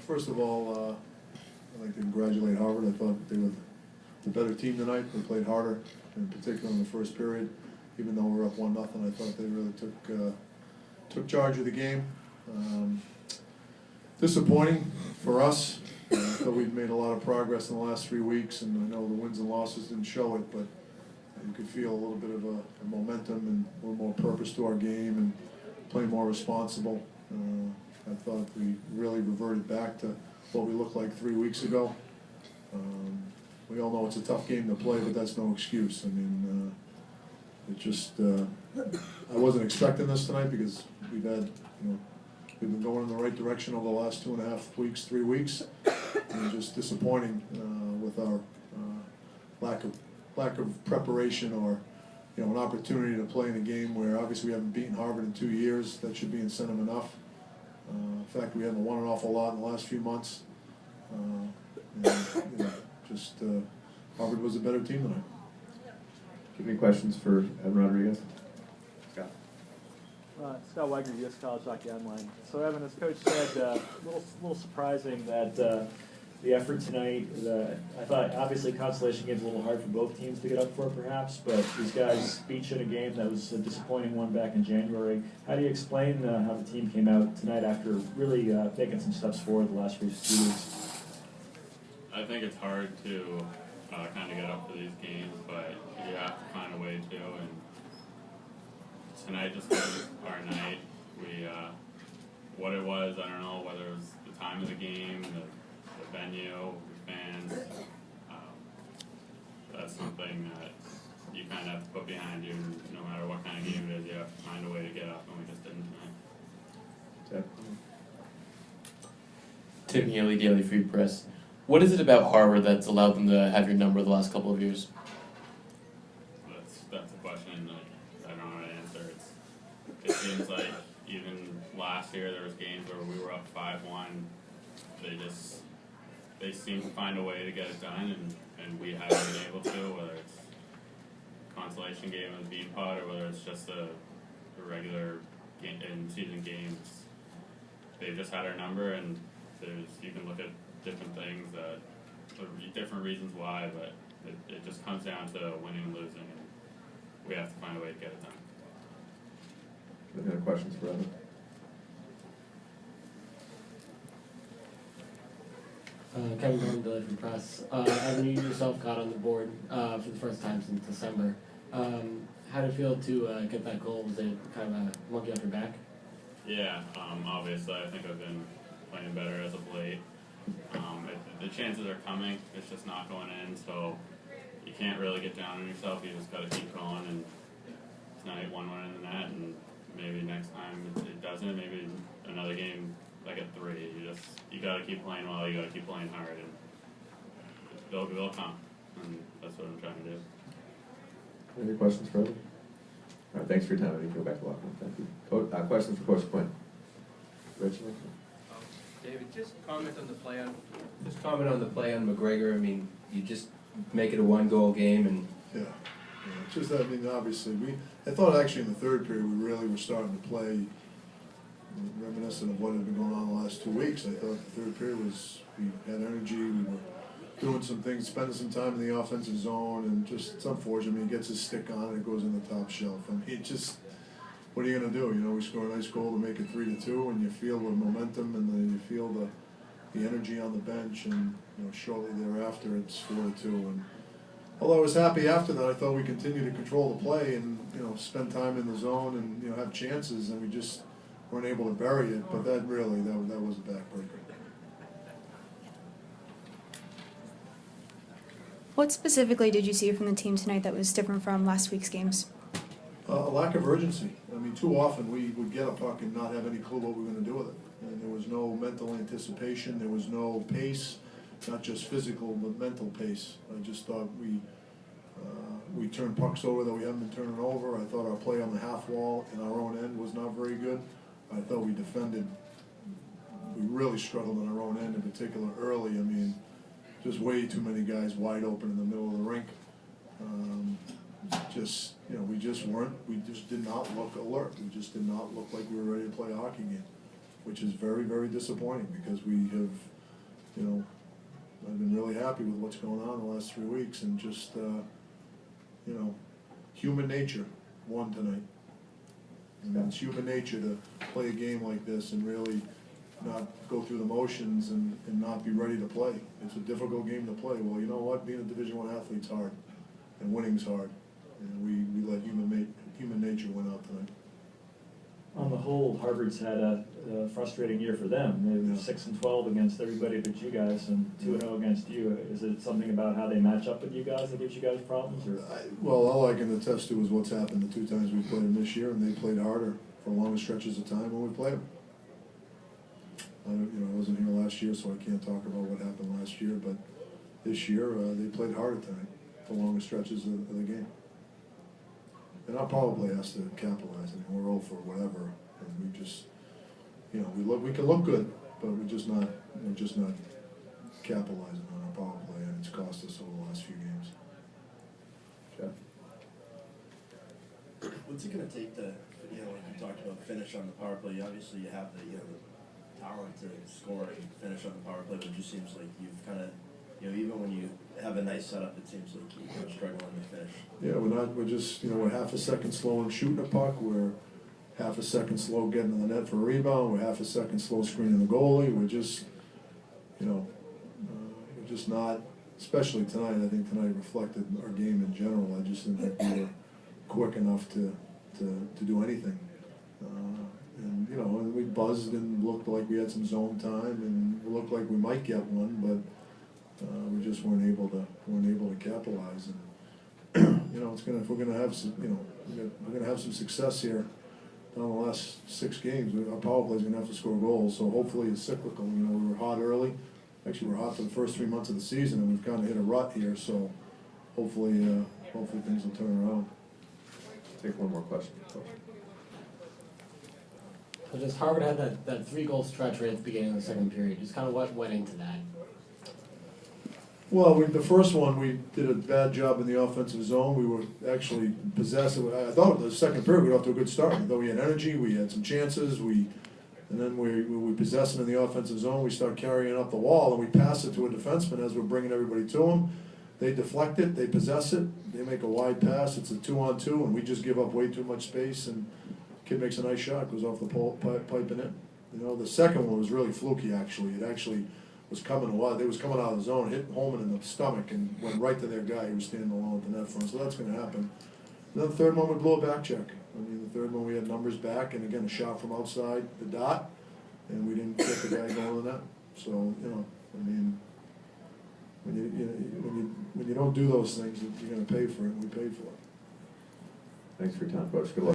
First of all, I'd like to congratulate Harvard. I thought they were the better team tonight. They played harder, in particular in the first period. Even though we were up 1-0, I thought they really took charge of the game. Disappointing for us. I thought we'd made a lot of progress in the last 3 weeks, and I know the wins and losses didn't show it, but you could feel a little bit of a momentum and a little more purpose to our game and play more responsible. I thought we really reverted back to what we looked like 3 weeks ago. We all know it's a tough game to play, but that's no excuse. I mean, it just, I wasn't expecting this tonight because we've been going in the right direction over the last 2.5 weeks, 3 weeks, and just disappointing with our lack of preparation or an opportunity to play in a game where obviously we haven't beaten Harvard in 2 years. That should be incentive enough. In fact, we haven't won an awful lot in the last few months. Harvard was a better team tonight. Do you have any questions for Evan Rodrigues? Scott. Scott Wagner, U.S. College Hockey Online. So, Evan, as Coach said, a little surprising that the effort tonight. I thought obviously consolation game's a little hard for both teams to get up for, perhaps, but these guys beat you in a game that was a disappointing one back in January. How do you explain how the team came out tonight after really taking some steps forward the last few weeks? I think it's hard to kind of get up for these games, but you have to find a way to. And tonight just was our night. What it was, I don't know, whether it was the time of the game, the venue, the fans. That's something that you kind of have to put behind you. No matter what kind of game it is, you have to find a way to get up, and we just didn't tonight. Tim Healy, Daily Free Press. What is it about Harvard that's allowed them to have your number the last couple of years? That's a question I don't know how to answer. It seems like even last year there was games where we were up 5-1. They seem to find a way to get it done, and we haven't been able to, whether it's consolation game with Beanpot or whether it's just a regular in-season games. They've just had our number, and you can look at different things, different reasons why, but it just comes down to winning and losing, and we have to find a way to get it done. Any other questions for Evan? Kevin Gordon, Daily Free Press. Evan, you yourself got on the board for the first time since December. How did it feel to get that goal? Was it kind of a monkey off your back? Yeah, obviously I think I've been playing better as of late. The chances are coming, it's just not going in, so you can't really get down on yourself. You just got to keep going, and tonight one went in the net, and maybe next time it doesn't. Maybe another game like at 3. You got to keep playing well. You got to keep playing hard, and they'll come, and that's what I'm trying to do. Any questions for Evan? All right, thanks for your time. I need to go back to locker room. Thank you. Questions for Coach Quinn? Rich? David, just comment on the play on McGregor. I mean, you just make it a 1-goal game, and Just that. I mean, obviously, I thought actually in the third period we really were starting to play reminiscent of what had been going on the last 2 weeks. I thought the third period we had energy. We were doing some things, spending some time in the offensive zone, and just it's unfortunate. I mean, he gets his stick on and it goes in the top shelf. I mean, what are you going to do? We score a nice goal to make it 3-2, and you feel the momentum, and then you feel the energy on the bench, and shortly thereafter it's 4-2. And although I was happy after that, I thought we continued to control the play and spend time in the zone and have chances, and we just weren't able to bury it. But that was a backbreaker. What specifically did you see from the team tonight that was different from last week's games? A lack of urgency. I mean, too often we would get a puck and not have any clue what we were going to do with it. And there was no mental anticipation. There was no pace, not just physical, but mental pace. I just thought we turned pucks over that we haven't been turning over. I thought our play on the half wall in our own end was not very good. I thought we defended. We really struggled on our own end, in particular early. I mean, just way too many guys wide open in the middle of the rink. We just did not look alert. We just did not look like we were ready to play a hockey game. which is very, very disappointing because we have, you know, I've been really happy with what's going on the last 3 weeks and just, you know, human nature won tonight. And it's human nature to play a game like this and really not go through the motions and not be ready to play. It's a difficult game to play. Well, you know what? Being a Division I athlete's hard, and winning's hard. And we let human nature win out tonight. On the whole, Harvard's had a frustrating year for them. They were Yeah. 6-12 against everybody but you guys, and 2-0 against you. Is it something about how they match up with you guys that gives you guys problems, or? Well, all I can attest to is what's happened the 2 times we played them this year, and they played harder for longer stretches of time when we played them. I wasn't here last year, so I can't talk about what happened last year, but this year, they played harder tonight for longer stretches of the game. And our power play has to capitalize. I mean, we're 0 for whatever, and we just, you know, we can look good, but we're just not capitalizing on our power play, and it's cost us over the last few games. Jeff? What's it gonna take to, like you talked about, finish on the power play? Obviously, you have the talent to score and finish on the power play, but it just seems like you've kind of, even when you have a nice setup, it seems like you're struggling to finish. Yeah, we're just, we're half a second slow in shooting a puck, we're half a second slow getting to the net for a rebound, we're half a second slow screening the goalie, we're just, we're just not, especially tonight. I think tonight reflected our game in general. I just didn't think we were quick enough to do anything. And we buzzed and looked like we had some zone time, and it looked like we might get one, but we just weren't able to capitalize. And if we're gonna have some, we're gonna have some success here down the last 6 games. Our power play's gonna have to score goals, so hopefully it's cyclical. We were hot early. Actually, we're hot for the first 3 months of the season, and we've kind of hit a rut here. So hopefully things will turn around. Take one more question. So just Harvard had that 3-goal stretch right at the beginning of the second period. Just kind of what went into that? Well, the first one, we did a bad job in the offensive zone. We were actually possessive. I thought the second period we got off to a good start. I thought we had energy, we had some chances, and then we possessed them in the offensive zone. We start carrying up the wall, and we pass it to a defenseman as we're bringing everybody to them. They deflect it, they possess it, they make a wide pass. It's a 2-on-2, and we just give up way too much space, and kid makes a nice shot, goes off the pipe and in. The second one was really fluky, actually. It actually was coming a lot. They was coming out of the zone, hit Holman in the stomach, and went right to their guy who was standing alone at the net front. So that's going to happen. And then the third one, we blew a back check. The third one, we had numbers back, and again, a shot from outside the dot, and we didn't get the guy going to the net. So, when you don't do those things, you're going to pay for it, and we paid for it. Thanks for your time, Coach. Good luck.